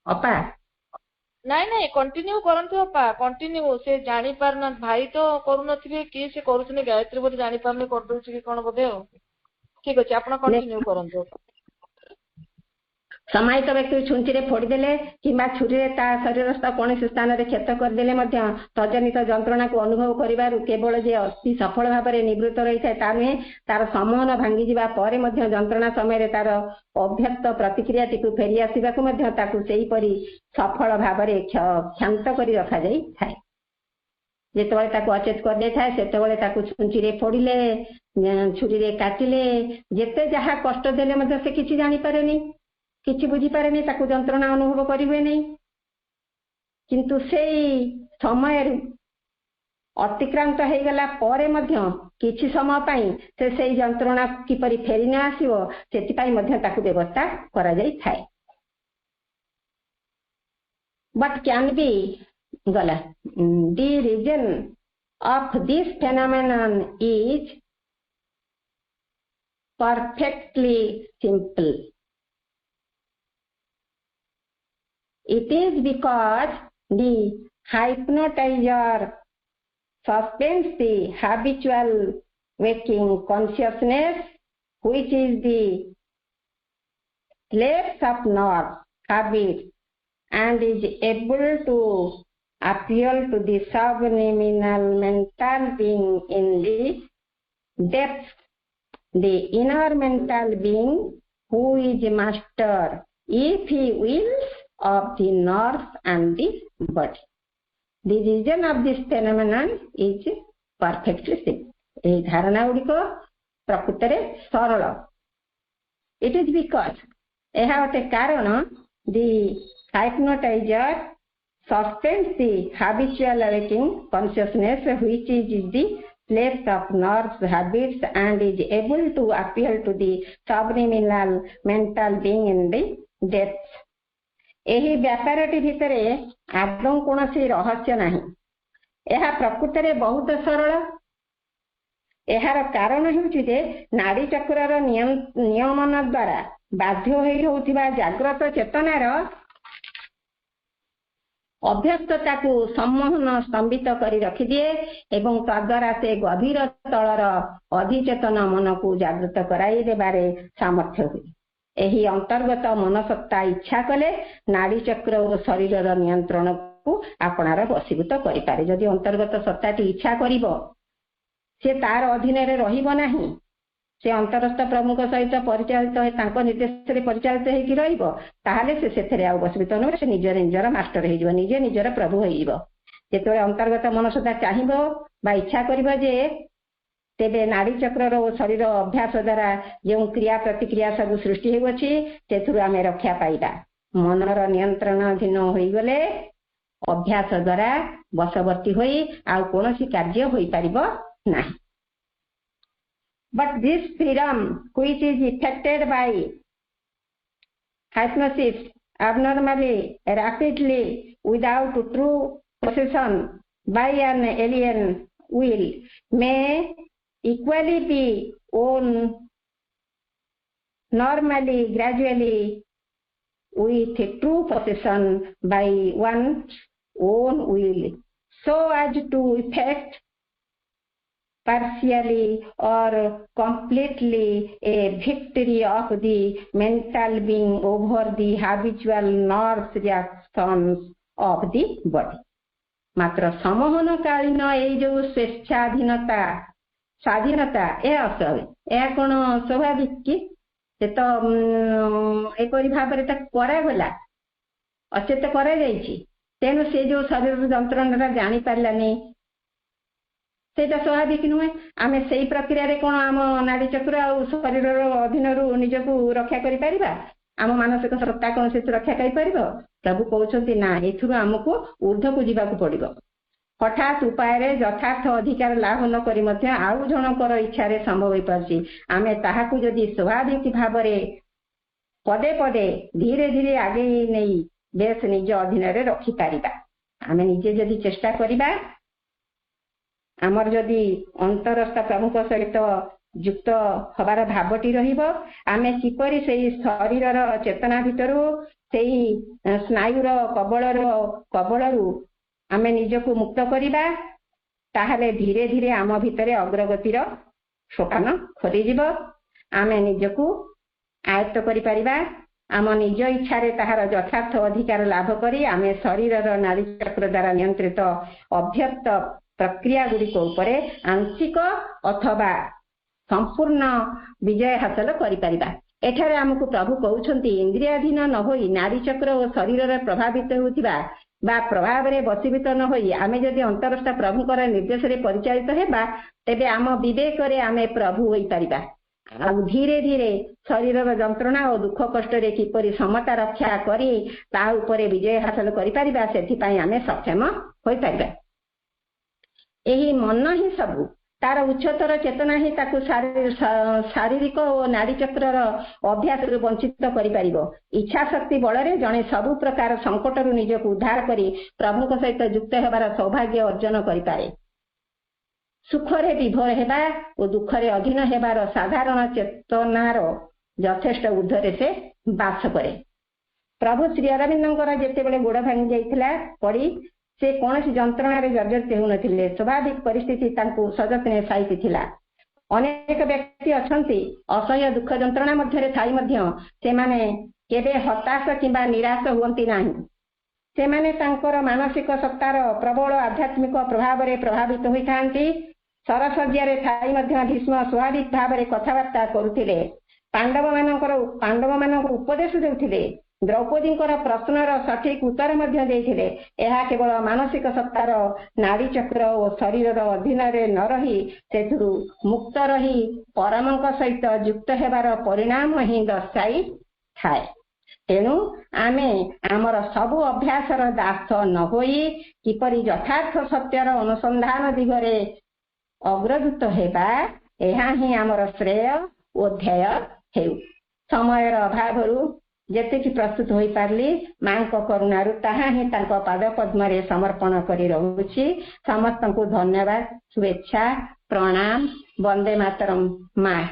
अप्पा नाइ नाइ कंटिन्यू करंतु अप्पा कंटिन्यू से जानि पारना भाई तो करू नथिबे कि से करूछनी गायत्री बोधे जानि पारनी कर दोछि कि कोन बोधे हो ठीक अछि आपण कंटिन्यू करंतु समाहित व्यक्ति छुंची फोड़देले कि छुरी शरीर कौन स्थान में क्षत करदे तजनित जंत्रणा को अनुभव कर केवल जे अति सफल भाव में निवृत्त रही है ता नुहे तार समूहन भांगी जावा पर जंत्रणा समय तार अभ्यस्त प्रतिक्रिया टी फेरी आसवाक सफल भाव में क्षांत कर रखा जाए जिते अचेत कर से छुंची फोड़िले छुरी काटिले जिते जहाँ कष्ट देले से किसी जानीपे किसी बुझी पारे नहीं ताकू जंत्रणा अनुभव करेंगे नहीं किंतु से समय अतिक्रांत हो गला परे मध्य किछि समय पाई से जंत्रणा किपरि फेरी न आसीबो सेति पाई मध्य ताकू व्यवस्था करा जाई थाए। but can be gala. The reason of this phenomenon is perfectly simple. It is because the hypnotizer suspends the habitual waking consciousness, which is the slave of nerve habit, and is able to appeal to the subliminal mental being in the depths, the inner mental being who is master, if he wills, of the nerves and the body. The reason of this phenomenon is perfectly simple. ଏହି ଧାରଣା ଗୁଡ଼ିକ ପ୍ରକୃତରେ ସରଳ. It is because ଏହା ଗୋଟେ କାରଣ the hypnotizer suspends the habitual waking consciousness, which is the slave of nerves habits, and is able to appeal to the subliminal mental being in the depths. ଏହି ବ୍ୟାପାରଟି ଭିତରେ ଆଦୌ କୌଣସି ରହସ୍ୟ ନାହିଁ. ଏହା ପ୍ରକୃତରେ ବହୁତ ସରଳ. ଏହାର କାରଣ ହେଉଛି ଯେ ନାଡି ଚକ୍ରର ନିୟମନ ଦ୍ୱାରା ବାଧ୍ୟ ହୋଇ ହେଉଥିବା ଜାଗ୍ରତ ଚେତନାର ଅଭ୍ୟସ୍ତତାକୁ ସମ୍ମୋହନ ସ୍ତମ୍ଭିତ କରି ରଖିଦିଏ ଏବଂ ତଦ୍ୱାରା ସେ ଗଭୀର ତଳର ଅଧିଚେତନ ମନକୁ ଜାଗୃତ କରାଇ ଦେବାରେ ସାମର୍ଥ୍ୟ ହୁଏ. ଏହି ଅନ୍ତର୍ଗତ ମନସତ୍ତା ଇଚ୍ଛା କଲେ ନାଡି ଚକ୍ର ଓ ଶରୀରର ନିୟନ୍ତ୍ରଣକୁ ଆପଣାର ବଶୀଭୂତ କରିପାରେ. ଯଦି ଅନ୍ତର୍ଗତ ସତ୍ତାଟି ଇଚ୍ଛା କରିବ, ସେ ତାର ଅଧୀନରେ ରହିବ ନାହିଁ. ସେ ଅନ୍ତରସ୍ଥ ପ୍ରଭୁଙ୍କ ସହିତ ପରିଚାଳିତ, ତାଙ୍କ ନିର୍ଦ୍ଦେଶରେ ପରିଚାଳିତ ହେଇକି ରହିବ, ତାହେଲେ ସେ ସେଥିରେ ଆଉ ବଶୀଭୂତ ନୁହେଁ. ସେ ନିଜର ମାଷ୍ଟର ହେଇଯିବ, ନିଜେ ନିଜର ପ୍ରଭୁ ହେଇଯିବ. ଯେତେବେଳେ ଅନ୍ତର୍ଗତ ମନସତ୍ତା ଚାହିଁବ ବା ଇଚ୍ଛା କରିବ ଯେ, ତେବେ ନାଡି ଚକ୍ରର ଓ ଶରୀର ଅଭ୍ୟାସ ଦ୍ୱାରା ଯେଉଁ କ୍ରିୟା ପ୍ରତିକ୍ରିୟା ସବୁ ସୃଷ୍ଟି ହେଉଅଛି ସେଥିରୁ ଆମେ ରକ୍ଷା ପାଇବା. ମନର ନିୟନ୍ତ୍ରଣାଧୀନ ହୋଇଗଲେ ଅଭ୍ୟାସ ଦ୍ୱାରା ବଶବର୍ତ୍ତୀ ହୋଇ ଆଉ କୌଣସି କାର୍ଯ୍ୟ ହୋଇପାରିବ ନାହିଁ. But this freedom, which is effected by hypnosis abnormally, rapidly, without true possession by an alien will, may equally be won normally, gradually, with true possession by one's own will, so as to effect partially or completely a victory of the mental being over the habitual nerve reactions of the body. ମାତ୍ର ସମୋହନକାଳୀନ ଏଇ ଯୋଉ ସ୍ୱେଚ୍ଛାଧୀନତା, ସ୍ୱାଧୀନତା, ଏହା ଅସ୍ୱାଭାବିକ. ଏହା କଣ ସ୍ୱାଭାବିକ କି? ସେ ତ ଏପରି ଭାବରେ ତାକୁ କରାଗଲା, ଅଚେତ କରାଯାଇଛି. ତେଣୁ ସେ ଯୋଉ ଶରୀରର ଯନ୍ତ୍ରଣାଟା ଜାଣିପାରିଲାନି, ସେଇଟା ସ୍ୱାଭାବିକ ନୁହେଁ. ଆମେ ସେଇ ପ୍ରକ୍ରିୟାରେ କଣ ଆମ ନାଡି ଚକ୍ର ଆଉ ଶରୀରର ଅଧୀନରୁ ନିଜକୁ ରକ୍ଷା କରିପାରିବା? ଆମ ମାନସିକ ସତ୍ତା କଣ ସେଥିରୁ ରକ୍ଷା କରିପାରିବ? ପ୍ରଭୁ କହୁଛନ୍ତି ନା, ଏଥିରୁ ଆମକୁ ଊର୍ଦ୍ଧ୍ୱକୁ ଯିବାକୁ ପଡିବ. ହଠାତ୍ ଉପାୟରେ ଯଥାର୍ଥ ଅଧିକାର ଲାଭ ନ କରି ମଧ୍ୟ ଆଉ ଜଣଙ୍କର ଇଚ୍ଛାରେ ସମ୍ଭବ ହୋଇପାରୁଛି. ଆମେ ତାହାକୁ ଯଦି ସ୍ୱାଭାବିକ ଭାବରେ ପଦେ ପଦେ ଧୀରେ ଧୀରେ ଆଗେଇ ନେଇ ବେଶ ନିଜ ଅଧୀନରେ ରଖିପାରିବା. ଆମେ ନିଜେ ଯଦି ଚେଷ୍ଟା କରିବା, ଆମର ଯଦି ଅନ୍ତରସ୍ଥ ପ୍ରଭୁଙ୍କ ସହିତ ଯୁକ୍ତ ହବାର ଭାବଟି ରହିବ, ଆମେ କିପରି ସେଇ ଶରୀରର ଚେତନା ଭିତରୁ, ସେଇ ସ୍ନାୟୁର କବଳରୁ ଆମେ ନିଜକୁ ମୁକ୍ତ କରିବା, ତାହେଲେ ଧୀରେ ଧୀରେ ଆମ ଭିତରେ ଅଗ୍ରଗତିର ସୋପାନ ଖୋଲିଯିବ. ଆମେ ନିଜକୁ ଆୟତ୍ତ କରିପାରିବା. ଆମ ନିଜ ଇଚ୍ଛାରେ ତାହାର ଯଥାର୍ଥ ଅଧିକାର ଲାଭ କରି ଆମେ ଶରୀରର ନାଡି ଚକ୍ର ଦ୍ୱାରା ନିୟନ୍ତ୍ରିତ ଅଭ୍ୟସ୍ତ ପ୍ରକ୍ରିୟା ଗୁଡ଼ିକ ଉପରେ ଆଂଶିକ ଅଥବା ସମ୍ପୂର୍ଣ୍ଣ ବିଜୟ ହାସଲ କରିପାରିବା. ଏଠାରେ ଆମକୁ ପ୍ରଭୁ କହୁଛନ୍ତି, ଇନ୍ଦ୍ରିୟାଧୀନ ନ ହୋଇ ନାଡି ଚକ୍ର ଓ ଶରୀରରେ ପ୍ରଭାବିତ ହେଉଥିବା ବା ପ୍ରଭାବରେ ବଶୀଭୂତ ନ ହୋଇ ଆମେ ଯଦି ଅନ୍ତରସ୍ଥ ପ୍ରଭୁଙ୍କର ନିର୍ଦ୍ଦେଶରେ ପରିଚାଳିତ ହେବା, ତେବେ ଆମ ବିବେକରେ ଆମେ ପ୍ରଭୁ ହୋଇପାରିବା. ଆଉ ଧୀରେ ଧୀରେ ଶରୀରର ଯନ୍ତ୍ରଣା ଓ ଦୁଃଖ କଷ୍ଟରେ କିପରି ସମତା ରକ୍ଷା କରି ତା ଉପରେ ବିଜୟ ହାସଲ କରିପାରିବା, ସେଥିପାଇଁ ଆମେ ସକ୍ଷମ ହୋଇପାରିବା. ଏହି ମନ ହିଁ ସବୁ तार उच्चतर चेतना ही ताकू शारीरिक और नाड़ी चक्र अभ्यास वंचित कर इच्छा शक्ति बल जड़े सबु प्रकार संकट निजक उद्धार कर प्रभु सहित युक्त होबार सौभाग्य अर्जन करें। सुखरे विभोर हेबा और दुखरे अधीन हेबार साधारण चेतनार यथेष्ट ऊर्ध्वरे से बास करे। प्रभु श्री अरविंदर जिते गोड़ भांगी जाइथिला पड़ी से कौन जंत्रणा जर्जरित होनथिले। स्वाभाविक परिस्थिति तांकु सजतने साइति थिला। अनेक व्यक्ति अछंती असह्य दुख जंत्रणा मध्यरे थाई मध्य सेमाने केबे हताश किंबा निराश हुअंती नाही। सेमाने तांकर मानसिक सत्तार प्रबल आध्यात्मिक प्रभाव रे प्रभावित होइथांती। सरसज्यारे थाई मध्य भीष्म स्वाभाविक भाव रे कथावार्ता करुथिले। पांडव मानकर उपदेश देउथिले। द्रौपदी प्रश्नर सठिक उत्तर मध्य देइथिले। एहा केवल मानसिक सत्तार नाड़ी चक्र और शरीर अधीन न रही सेथुरु मुक्त रही परमंक सहित युक्त हेबार परिणाम ही दर्शाई थाए। तेणु आमे आमर सबु अभ्यासर दास न होई किपरि यथार्थ सत्यर अनुसंधान दिगरे अग्रदूत हेबा एहा ही आमर श्रेय और ध्येय हेउ। समयर अभावरु जेतिकी प्रस्तुत होई पारली मां को करुणारु ताहा ही तांको पाद पद्म रे समर्पण करी रहुछि। समस्तंकु धन्यवाद, शुभेच्छा, प्रणाम, वंदे मातरम। मां।